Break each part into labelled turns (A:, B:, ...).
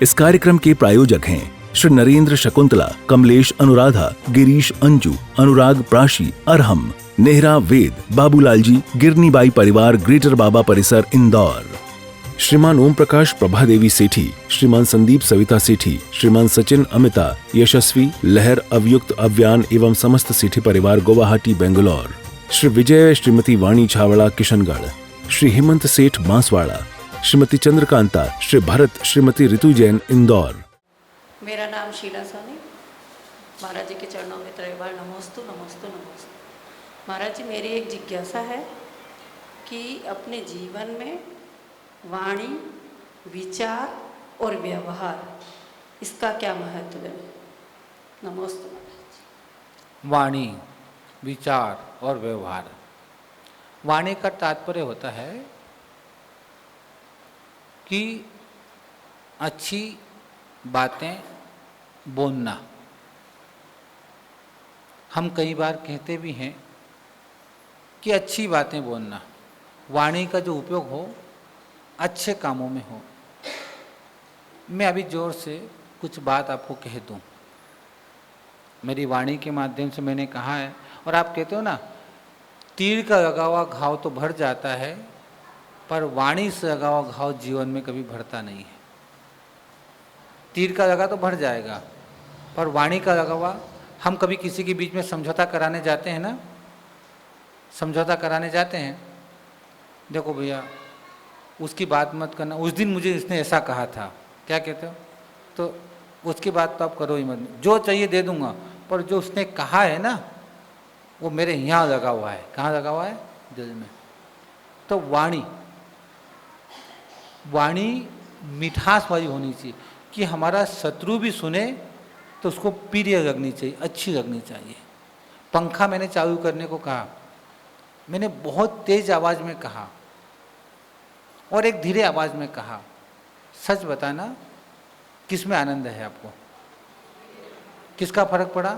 A: इस कार्यक्रम के प्रायोजक हैं श्री नरेंद्र शकुंतला, कमलेश अनुराधा, गिरीश अंजू, अनुराग प्राशी, अरहम, नेहरा वेद, बाबूलाल जी, गिरनीबाई परिवार, ग्रेटर बाबा परिसर, इंदौर। श्रीमान ओम प्रकाश प्रभा देवी सेठी, श्रीमान संदीप सविता सेठी, श्रीमान सचिन अमिता, यशस्वी लहर, अवयुक्त अव्यान एवं समस्त सेठी परिवार, गुवाहाटी, बेंगलोर। श्री विजय, श्रीमती वाणी छावड़ा, किशनगढ़, श्री हेमंत सेठ, बांसवाड़ा, श्रीमती चंद्रकांता, श्री भरत, श्रीमती ऋतु जैन, इंदौर।
B: मेरा नाम शीला सोनी। महाराज जी के चरणों में त्रैवार नमोस्तु नमोस्तु नमोस्तु। महाराज जी, मेरी एक जिज्ञासा है कि अपने जीवन में वाणी, विचार और व्यवहार, इसका क्या महत्व है? नमोस्तु महाराज जी।
C: वाणी, विचार और व्यवहार। वाणी का तात्पर्य होता है कि अच्छी बातें बोलना। हम कई बार कहते भी हैं कि अच्छी बातें बोलना। वाणी का जो उपयोग हो अच्छे कामों में हो। मैं अभी जोर से कुछ बात आपको कह दूं। मेरी वाणी के माध्यम से मैंने कहा है, और आप कहते हो ना, तीर का लगा हुआ घाव तो भर जाता है, पर वाणी से लगा हुआ घाव जीवन में कभी भरता नहीं है। तीर का लगा तो भर जाएगा, पर वाणी का लगा हुआ, हम कभी किसी के बीच में समझौता कराने जाते हैं ना, समझौता कराने जाते हैं, देखो भैया उसकी बात मत करना, उस दिन मुझे इसने ऐसा कहा था, क्या कहते हो, तो उसकी बात तो आप करो ही मत, जो चाहिए दे दूंगा, पर जो उसने कहा है ना वो मेरे यहाँ लगा हुआ है। कहाँ लगा हुआ है? दिल में। तो वाणी, वाणी मिठास वाली होनी चाहिए कि हमारा शत्रु भी सुने तो उसको प्रिय लगनी चाहिए, अच्छी लगनी चाहिए। पंखा मैंने चालू करने को कहा, मैंने बहुत तेज आवाज़ में कहा और एक धीरे आवाज़ में कहा। सच बताना, किस में आनंद है आपको? किसका फर्क पड़ा?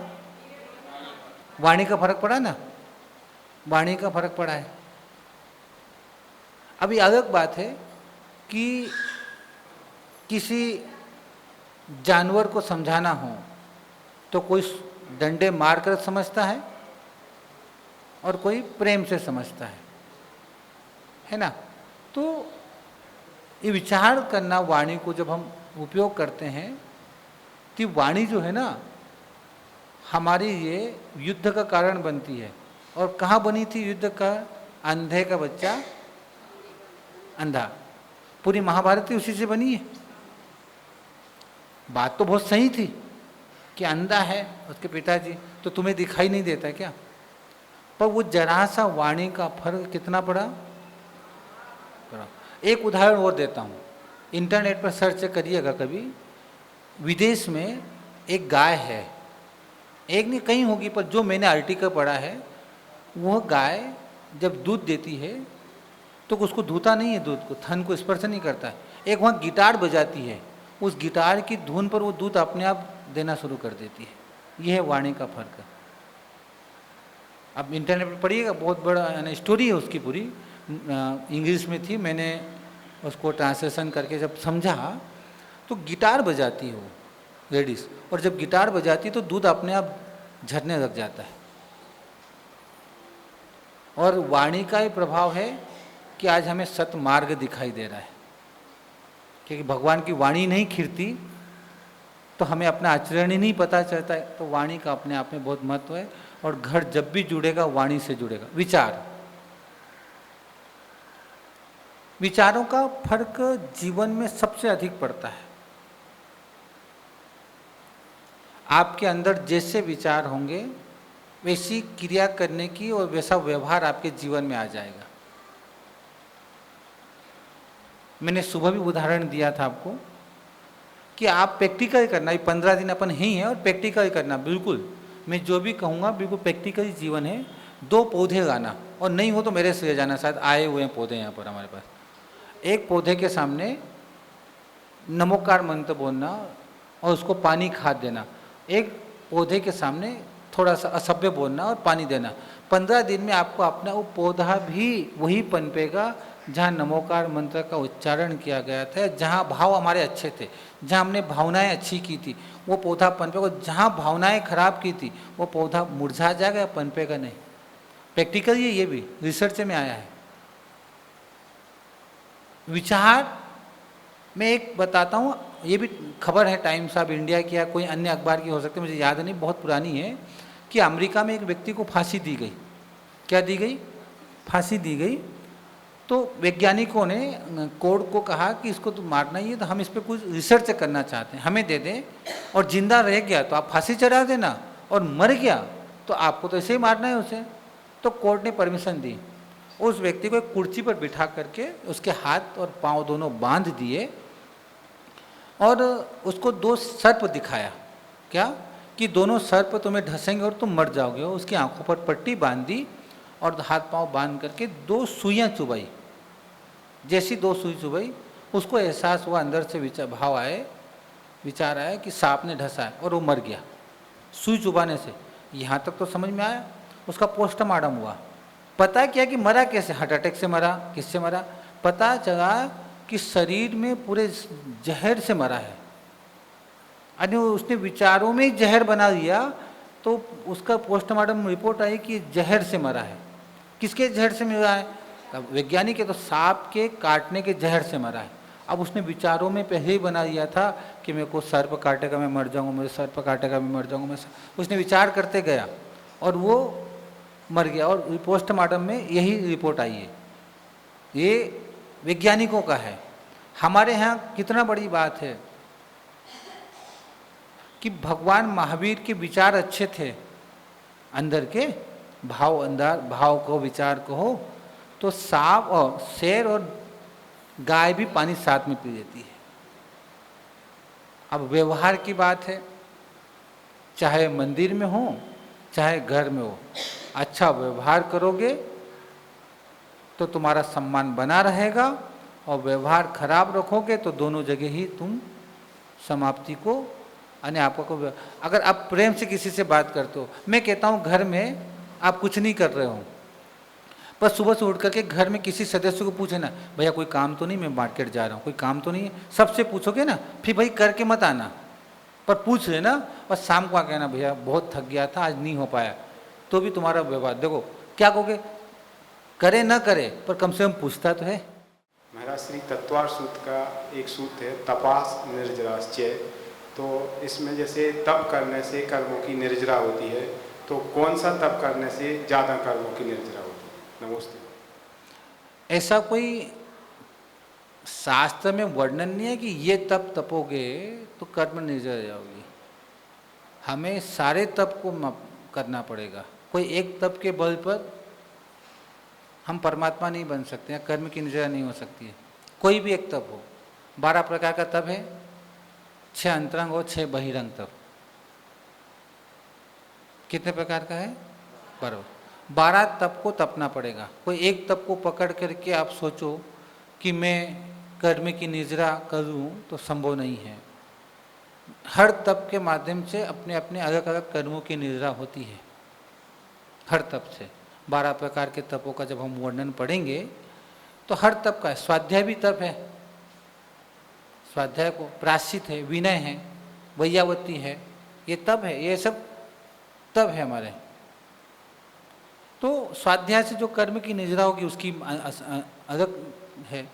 C: वाणी का फर्क पड़ा ना, वाणी का फर्क पड़ा है। अभी अलग बात है कि किसी जानवर को समझाना हो तो कोई डंडे मारकर समझता है और कोई प्रेम से समझता है ना। तो ये विचार करना, वाणी को जब हम उपयोग करते हैं तो वाणी जो है ना हमारी ये युद्ध का कारण बनती है। और कहाँ बनी थी युद्ध का? अंधे का बच्चा अंधा, पूरी महाभारत ही उसी से बनी है। बात तो बहुत सही थी कि अंधा है उसके पिताजी, तो तुम्हें दिखाई नहीं देता क्या? पर वो जरा सा वाणी का फर्क कितना पड़ा। एक उदाहरण और देता हूँ, इंटरनेट पर सर्च करिएगा कभी। विदेश में एक गाय है, एक नहीं कहीं होगी, पर जो मैंने आर्टिकल पढ़ा है, वह गाय जब दूध देती है तो उसको धोता नहीं है, दूध को, थन को स्पर्श नहीं करता है। एक वहाँ गिटार बजाती है, उस गिटार की धुन पर वो दूध अपने आप देना शुरू कर देती है। यह है वाणी का फर्क। अब इंटरनेट पर पढ़िएगा, बहुत बड़ा स्टोरी है उसकी, पूरी इंग्लिश में थी। मैंने उसको ट्रांसलेशन करके जब समझा तो गिटार बजाती है वो लेडीज़, और जब गिटार बजाती तो दूध अपने आप झरने लग जाता है। और वाणी का ही प्रभाव है कि आज हमें सतमार्ग दिखाई दे रहा है, क्योंकि भगवान की वाणी नहीं खिरती तो हमें अपना आचरण ही नहीं पता चलता है। तो वाणी का अपने आप में बहुत महत्व है। और घर जब भी जुड़ेगा वाणी से जुड़ेगा। विचार, विचारों का फर्क जीवन में सबसे अधिक पड़ता है। आपके अंदर जैसे विचार होंगे वैसी क्रिया करने की और वैसा व्यवहार आपके जीवन में आ जाएगा। मैंने सुबह भी उदाहरण दिया था आपको कि आप प्रैक्टिकल करना, ये 15 दिन अपन ही हैं और प्रैक्टिकल करना। बिल्कुल मैं जो भी कहूँगा बिल्कुल प्रैक्टिकल जीवन है। 2 पौधे लगाना, और नहीं हो तो मेरे से ले जाना, शायद आए हुए हैं पौधे यहाँ पर हमारे पास। एक पौधे के सामने नमोकार मंत्र बोलना और उसको पानी खाद देना। एक पौधे के सामने थोड़ा सा असभ्य बोलना और पानी देना। 15 दिन में आपको अपना वो पौधा भी वही पनपेगा जहाँ नमोकार मंत्र का उच्चारण किया गया था, जहाँ भाव हमारे अच्छे थे, जहाँ हमने भावनाएं अच्छी की थी, वो पौधा पनपेगा। जहाँ भावनाएं खराब की थी वो पौधा मुरझा जाएगा या पनपेगा नहीं। प्रैक्टिकल ये भी रिसर्च में आया है। विचार मैं एक बताता हूँ, ये भी खबर है टाइम्स ऑफ इंडिया की या कोई अन्य अखबार की हो सकती है, मुझे याद नहीं, बहुत पुरानी है, कि अमेरिका में एक व्यक्ति को फांसी दी गई। क्या दी गई? फांसी दी गई। तो वैज्ञानिकों ने कोर्ट को कहा कि इसको तो मारना ही है, तो हम इस पर कुछ रिसर्च करना चाहते हैं, हमें दे दें, और जिंदा रह गया तो आप फांसी चढ़ा देना, और मर गया तो आपको तो ऐसे ही मारना है उसे। तो कोर्ट ने परमिशन दी। उस व्यक्ति को एक कुर्सी पर बिठा करके उसके हाथ और पांव दोनों बांध दिए और उसको 2 सर्प दिखाया। क्या? कि दोनों सर्प तुम्हें ढसेंगे और तुम मर जाओगे। उसकी आंखों पर पट्टी बांध दी और हाथ पांव बांध करके 2 सुइयां चुबाई। जैसी 2 सुई चुबाई, उसको एहसास हुआ, अंदर से विचार आया कि सांप ने ढसा है, और वो मर गया सुई चुबाने से। यहाँ तक तो समझ में आया। उसका पोस्टमार्टम हुआ, पता किया कि मरा कैसे, हार्ट अटैक से मरा, किससे मरा, पता चला कि शरीर में पूरे जहर से मरा है। यानी उसने विचारों में ही जहर बना दिया, तो उसका पोस्टमार्टम रिपोर्ट आई कि जहर से मरा है। किसके जहर से मरा है? वैज्ञानिक है तो सांप के काटने के जहर से मरा है। अब उसने विचारों में पहले ही बना दिया था कि मेरे को सर्प काटेगा मैं मर जाऊंगा, मेरे सर्प काटेगा मैं मर जाऊंगा, उसने विचार करते गया और वो मर गया। और पोस्टमार्टम में यही रिपोर्ट आई है। ये वैज्ञानिकों का है। हमारे यहाँ कितना बड़ी बात है कि भगवान महावीर के विचार अच्छे थे, अंदर के भाव को, विचार को हो, तो सांप और शेर और गाय भी पानी साथ में पी लेती है। अब व्यवहार की बात है, चाहे मंदिर में हो चाहे घर में हो, अच्छा व्यवहार करोगे तो तुम्हारा सम्मान बना रहेगा, और व्यवहार खराब रखोगे तो दोनों जगह ही तुम समाप्ति को, यानी आपको, अगर आप प्रेम से किसी से बात करते हो, मैं कहता हूँ घर में आप कुछ नहीं कर रहे हो, पर सुबह से उठ करके घर में किसी सदस्य को पूछे ना, भैया कोई काम तो नहीं, मैं मार्केट जा रहा हूँ, कोई काम तो नहीं है, सबसे पूछोगे ना, फिर भाई करके मत आना, पर पूछ लेना, और शाम को आ कहना भैया बहुत थक गया था आज नहीं हो पाया, तो भी तुम्हारा व्यवहार देखो क्या कहोगे, करे ना करे पर कम से कम पूछता तो है।
D: महाराज श्री तत्वार सूत्र का एक सूत्र है, तपास निर्जराश्चय। तो इसमें जैसे तप करने से कर्मों की निर्जरा होती है, तो कौन सा तप करने से ज़्यादा कर्मों की निर्जरा होती है? नमस्ते।
C: ऐसा कोई शास्त्र में वर्णन नहीं है कि ये तप तपोगे तो कर्म निर्जर जाओगी। हमें सारे तप को करना पड़ेगा। कोई एक तप के बल पर हम परमात्मा नहीं बन सकते हैं, कर्म की निर्जरा नहीं हो सकती है। कोई भी एक तप हो, 12 प्रकार का तप है, 6 अंतरंग और 6 बहिरंग तप। कितने प्रकार का है? 12 तप को तपना पड़ेगा। कोई एक तप को पकड़ करके आप सोचो कि मैं कर्म की निर्जरा करूं, तो संभव नहीं है। हर तप के माध्यम से अपने अपने अलग अलग कर्मों की निर्जरा होती है, हर तप से। 12 प्रकार के तपों का जब हम वर्णन पढ़ेंगे तो हर तप का है। स्वाध्याय भी तप है, स्वाध्याय को प्रायश्चित है, विनय है, वैयावती है, ये तप है, ये सब तप है हमारे। तो स्वाध्याय से जो कर्म की निर्जरा होगी उसकी अलग है।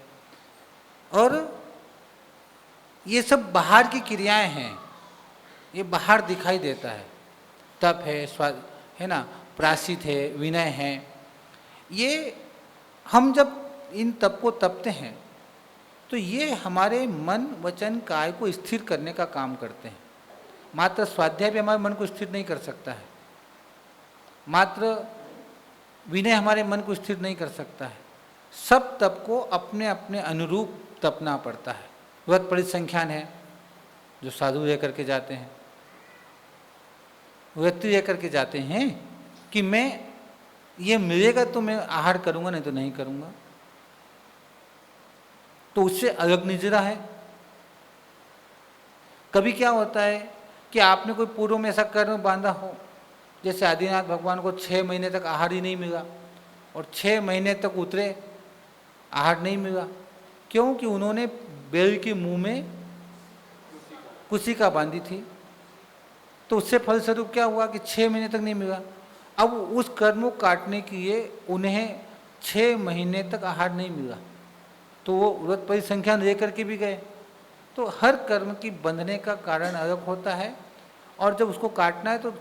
C: और ये सब बाहर की क्रियाएं हैं, ये बाहर दिखाई देता है। तप है, है ना, प्रायश्चित है, विनय है। ये हम जब इन तप को तपते हैं तो ये हमारे मन वचन काय को स्थिर करने का काम करते हैं। मात्र स्वाध्याय भी हमारे मन को स्थिर नहीं कर सकता है, मात्र विनय हमारे मन को स्थिर नहीं कर सकता है। सब तप को अपने अपने अनुरूप तपना पड़ता है। व्रत परिसंख्यान है जो साधु रह करके जाते हैं, व्यक्ति रह करके जाते हैं कि मैं ये मिलेगा तो मैं आहार करूंगा, नहीं तो नहीं करूंगा, तो उससे अलग निर्जरा है। कभी क्या होता है कि आपने कोई पूर्व में ऐसा कर्म बांधा हो, जैसे आदिनाथ भगवान को 6 महीने तक आहार ही नहीं मिला और 6 महीने तक उतरे आहार नहीं मिला। क्योंकि उन्होंने बैल के मुंह में कुशिका बांधी थी, तो उससे फलस्वरूप क्या हुआ कि 6 महीने तक नहीं मिला। अब उस कर्म को काटने के लिए उन्हें 6 महीने तक आहार नहीं मिला, तो वो व्रत परिसंख्या लेकर के भी गए। तो हर कर्म की बंधने का कारण अलग होता है, और जब उसको काटना है तो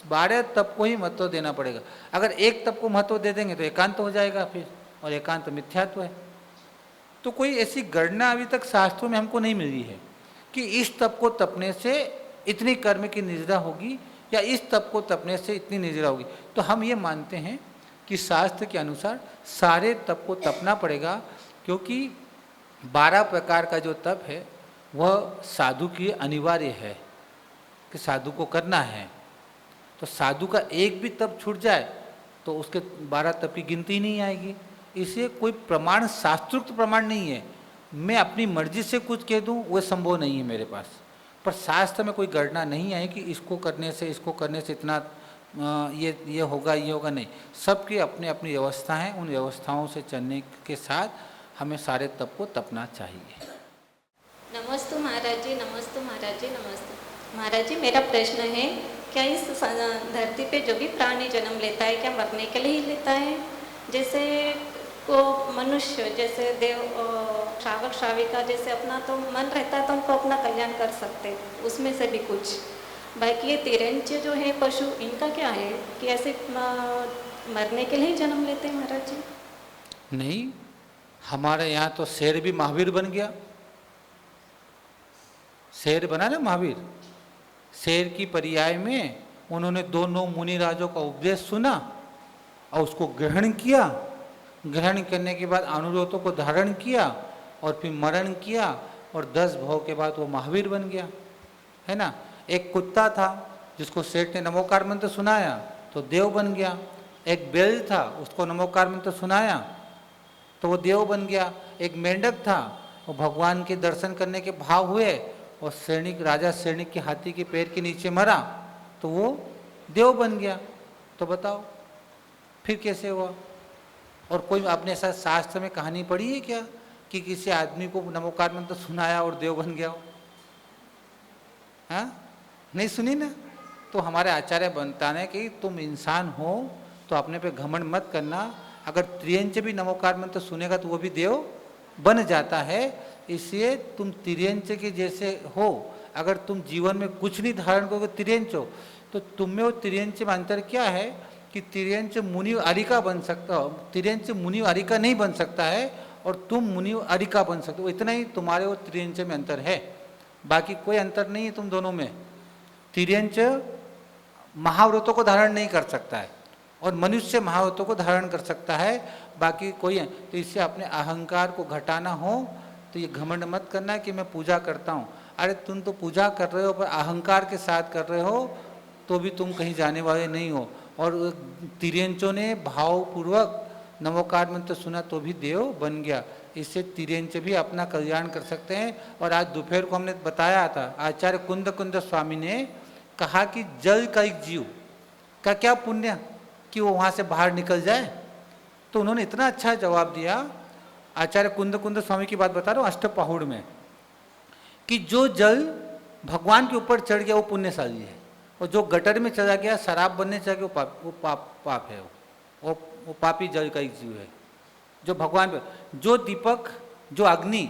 C: 12 तप को ही महत्व देना पड़ेगा। अगर एक तप को महत्व दे देंगे तो एकांत हो जाएगा फिर, और एकांत मिथ्यात्व है। तो कोई ऐसी गणना अभी तक शास्त्रों में हमको नहीं मिली है कि इस तप को तपने से इतनी कर्म की निर्जरा होगी या इस तप को तपने से इतनी निर्जरा होगी। तो हम ये मानते हैं कि शास्त्र के अनुसार सारे तप को तपना पड़ेगा, क्योंकि 12 प्रकार का जो तप है वह साधु की अनिवार्य है कि साधु को करना है। तो साधु का एक भी तप छूट जाए तो उसके 12 तप की गिनती नहीं आएगी। इसलिए कोई प्रमाण, शास्त्रोक्त प्रमाण नहीं है। मैं अपनी मर्जी से कुछ कह दूं वो संभव नहीं है मेरे पास, पर शास्त्र में कोई गणना नहीं आई कि इसको करने से इतना ये होगा, ये होगा, नहीं। सबकी अपनी अपनी व्यवस्था है, उन व्यवस्थाओं से चलने के साथ हमें सारे तप को तपना चाहिए।
E: नमस्ते महाराज जी, नमस्ते महाराज जी, नमस्ते महाराज जी। मेरा प्रश्न है, क्या इस धरती पे जो भी प्राणी जन्म लेता है क्या मरने के लिए ही लेता है? जैसे को मनुष्य, जैसे देव श्रावक श्राविका, जैसे अपना तो मन रहता है तो उनको अपना कल्याण कर सकते, उसमें से भी कुछ। बाकी ये तिरंज जो है पशु, इनका क्या है कि ऐसे मरने के लिए ही जन्म लेते हैं महाराज जी?
C: नहीं, हमारे यहाँ तो शेर भी महावीर बन गया। शेर बना ना महावीर। शेर की पर्याय में उन्होंने दोनों मुनिराजों का उपदेश सुना और उसको ग्रहण किया। ग्रहण करने के बाद अनुरोधों को धारण किया और फिर मरण किया, और 10 भव के बाद वो महावीर बन गया, है ना। एक कुत्ता था जिसको सेठ ने नमोकार मंत्र सुनाया तो देव बन गया। एक बैल था, उसको नमोकार मंत्र सुनाया तो वो देव बन गया। एक मेंढक था, वो भगवान के दर्शन करने के भाव हुए और राजा सैनिक के हाथी के पैर के नीचे मरा तो वो देव बन गया। तो बताओ फिर कैसे हुआ? और कोई आपने ऐसा शास्त्र में कहानी पढ़ी है क्या कि किसी आदमी को नमोकार मंत्र सुनाया और देव बन गया हो? हाँ, नहीं सुनी ना। तो हमारे आचार्य बताने कि तुम इंसान हो तो अपने पे घमंड मत करना। अगर त्रियंच भी नमोकार मंत्र सुनेगा तो वो भी देव बन जाता है। इसलिए तुम तिर्यंच के जैसे हो। अगर तुम जीवन में कुछ नहीं धारण करोगे तिर्यंच हो, तो तुम में वो तिर्यंच में अंतर क्या है कि तिर्यंच मुनि अरिका बन सकता हो, तिर्यंच मुनि अरिका नहीं बन सकता है, और तुम मुनि अरिका बन सकते हो। इतना ही तुम्हारे और तिर्यंच में अंतर है, बाकी कोई अंतर नहीं है तुम दोनों में। तिर्यंच महाव्रतों को धारण नहीं कर सकता है और मनुष्य महाव्रतों को धारण कर सकता है, बाकी कोई है। तो इससे अपने अहंकार को घटाना हो तो ये घमंड मत करना कि मैं पूजा करता हूँ। अरे तुम तो पूजा कर रहे हो पर अहंकार के साथ कर रहे हो, तो भी तुम कहीं जाने वाले नहीं हो। और तिर्यंचों ने भावपूर्वक नमोकार मंत्र सुना तो भी देव बन गया। इससे तिर्यंच भी अपना कल्याण कर सकते हैं। और आज दोपहर को हमने बताया था, आचार्य कुंद स्वामी ने कहा कि जल का एक जीव का क्या पुण्य कि वो वहाँ से बाहर निकल जाए। तो उन्होंने इतना अच्छा जवाब दिया, आचार्य कुंद स्वामी की बात बता रहा हूँ, अष्टपहुड़ में, कि जो जल भगवान के ऊपर चढ़ गया वो पुण्यशाली है, और जो गटर में चला गया शराब बनने चला गया वो पाप है, वो पापी जल का एक जीव है। जो भगवान पे, जो दीपक, जो अग्नि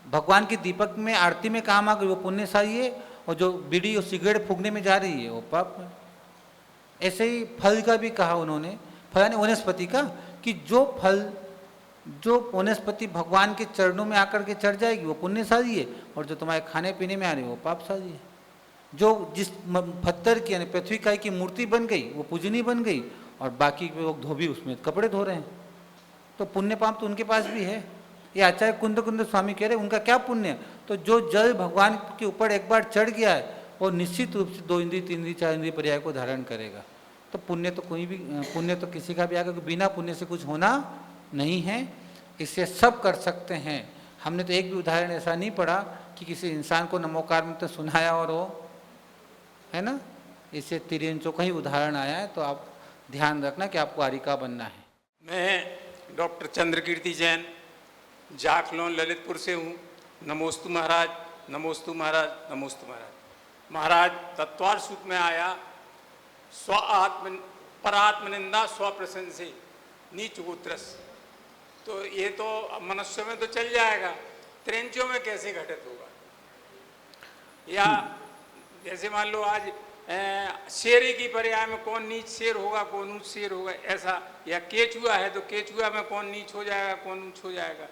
C: भगवान के दीपक में आरती में काम आ गई वो पुण्यशाली है, और जो बीड़ी और सिगरेट फूकने में जा रही है वो पाप है। ऐसे ही फल का भी कहा उन्होंने, फल यानी वनस्पति का, कि जो फल, जो वनस्पति भगवान के चरणों में आकर के चढ़ जाएगी वो पुण्यशाली है, और जो तुम्हारे खाने पीने में आ रही है वो पापशाली है। जो जिस पत्थर की यानी पृथ्वी काय की मूर्ति बन गई वो पूजनीय बन गई, और बाकी लोग धोबी उसमें कपड़े धो रहे हैं, तो पुण्य पाप तो उनके पास भी है। ये आचार्य कुंद स्वामी कह रहे उनका क्या पुण्य। तो जो जल भगवान के ऊपर एक बार चढ़ गया है वो निश्चित रूप से 2 इंद्रिय 3 इंद्रिय 4 इंद्रिय पर्याय को धारण करेगा। तो पुण्य तो कोई भी, पुण्य तो किसी का भी आएगा, बिना पुण्य से कुछ होना नहीं है। इससे सब कर सकते हैं। हमने तो एक भी उदाहरण ऐसा नहीं पढ़ा कि किसी इंसान को नमोकार मंत्र सुनाया और वो, है ना। इससे तिर्यंचों का ही उदाहरण आया है। तो आप ध्यान रखना कि आपको आरिका बनना है।
F: मैं डॉक्टर चंद्रकीर्ति जैन जाखलोन ललितपुर से हूँ। नमोस्तु महाराज, नमोस्तु महाराज, नमोस्तु महाराज। महाराज तत्वार सूत्र में आया परात्मनिंदा स्वप्रशंसे नीच गोत्रस, तो ये तो मनुष्य में तो चल जाएगा, त्रेंचियों में कैसे घटित होगा? या जैसे मान लो आज शेरे की पर्याय में कौन नीच शेर होगा, कौन ऊंच शेर होगा, ऐसा। या केचुआ है तो केचुआ में कौन नीच हो जाएगा, कौन ऊंच हो जाएगा।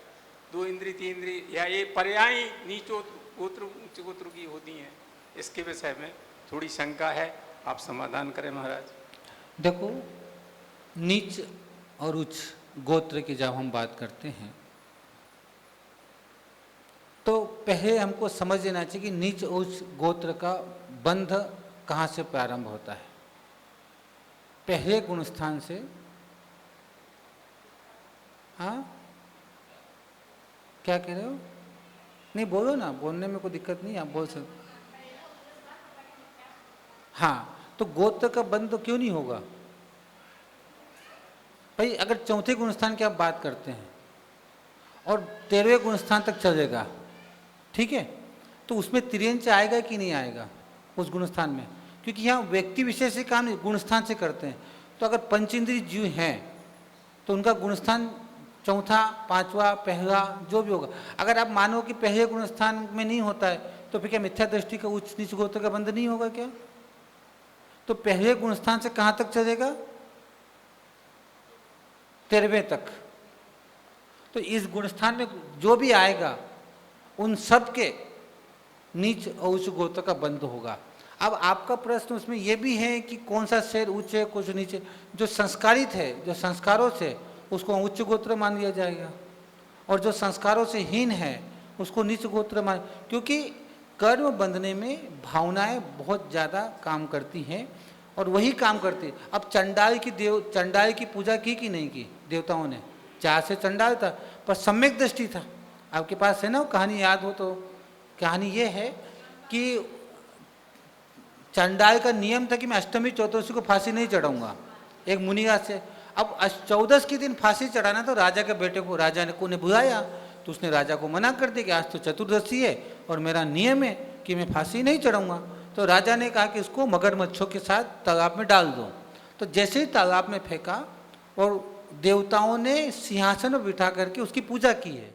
F: 2 इंद्री 3 इंद्री, या ये पर्याय नीचो गोत्र ऊंच गोत्र की होती हैं। इसके विषय में थोड़ी शंका है, आप समाधान करें महाराज।
C: देखो, नीच और उच्च गोत्र की जब हम बात करते हैं तो पहले हमको समझ लेना चाहिए कि नीच और उच्च गोत्र का बंध कहाँ से प्रारंभ होता है। पहले गुणस्थान से। हाँ, क्या कह रहे हो? नहीं, बोलो ना, बोलने में कोई दिक्कत नहीं, आप बोल सकते। हाँ, तो गोत्र का बंध तो क्यों नहीं होगा भाई? अगर चौथे गुणस्थान की आप बात करते हैं और 13वें गुणस्थान तक चलेगा, ठीक है, तो उसमें तिर्यंच आएगा कि नहीं आएगा उस गुणस्थान में? क्योंकि यहाँ व्यक्ति विशेष से काम गुणस्थान से करते हैं। तो अगर पंचेंद्रिय जीव हैं तो उनका गुणस्थान चौथा, पांचवा, पहला जो भी होगा। अगर आप मानो कि पहले गुणस्थान में नहीं होता है तो फिर क्या मिथ्या दृष्टि का उच्च नीच गोत्र का बंध नहीं होगा क्या? तो पहले गुणस्थान से कहाँ तक चलेगा? 13वें तक। तो इस गुणस्थान में जो भी आएगा उन सब के नीच और उच्च गोत्र का बंध होगा। अब आपका प्रश्न उसमें यह भी है कि कौन सा शेर उच्च है, कुछ नीचे। जो संस्कारित है, जो संस्कारों से, उसको उच्च गोत्र मान लिया जाएगा, और जो संस्कारों से हीन है उसको नीच गोत्र मान। क्योंकि कर्म बंधने में भावनाएं बहुत ज़्यादा काम करती हैं और वही काम करती है। अब चंडाल की पूजा की कि नहीं की देवताओं ने? 4 से चंडाल था, पर सम्यक दृष्टि था। आपके पास है ना कहानी, याद हो तो? कहानी ये है कि चंडाल का नियम था कि मैं अष्टमी चतुर्दशी को फांसी नहीं चढ़ाऊंगा, एक मुनिया से। अब 14 के दिन फांसी चढ़ाना, तो राजा के बेटे को राजा ने बुलाया, तो उसने राजा को मना कर दिया कि आज तो चतुर्दशी है और मेरा नियम है कि मैं फांसी नहीं चढ़ाऊंगा। तो राजा ने कहा कि इसको मगरमच्छों के साथ तालाब में डाल दो। तो जैसे ही तालाब में फेंका और देवताओं ने सिंहासन में बिठा करके उसकी पूजा की है।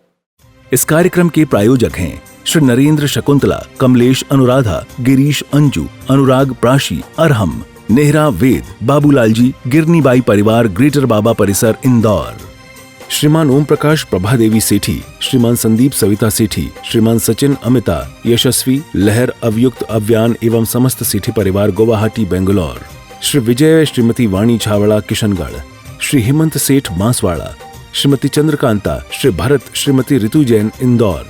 A: इस कार्यक्रम के प्रायोजक हैं श्री नरेंद्र शकुंतला, कमलेश अनुराधा, गिरीश अंजू, अनुराग प्राशी, अरहम, नेहरा वेद, बाबूलाल जी, गिरनीबाई परिवार, ग्रेटर बाबा परिसर, इंदौर। श्रीमान ओम प्रकाश प्रभादेवी सेठी, श्रीमान संदीप सविता सेठी, श्रीमान सचिन अमिता, यशस्वी, लहर, अवयुक्त, अव्यान एवं समस्त सेठी परिवार, गुवाहाटी, बेंगलोर। श्री विजय, श्रीमती वाणी छावड़ा, किशनगढ़। श्री हेमंत सेठ, बांसवाड़ा। श्रीमती चंद्रकांता, श्री भरत, श्रीमती ऋतु जैन, इंदौर।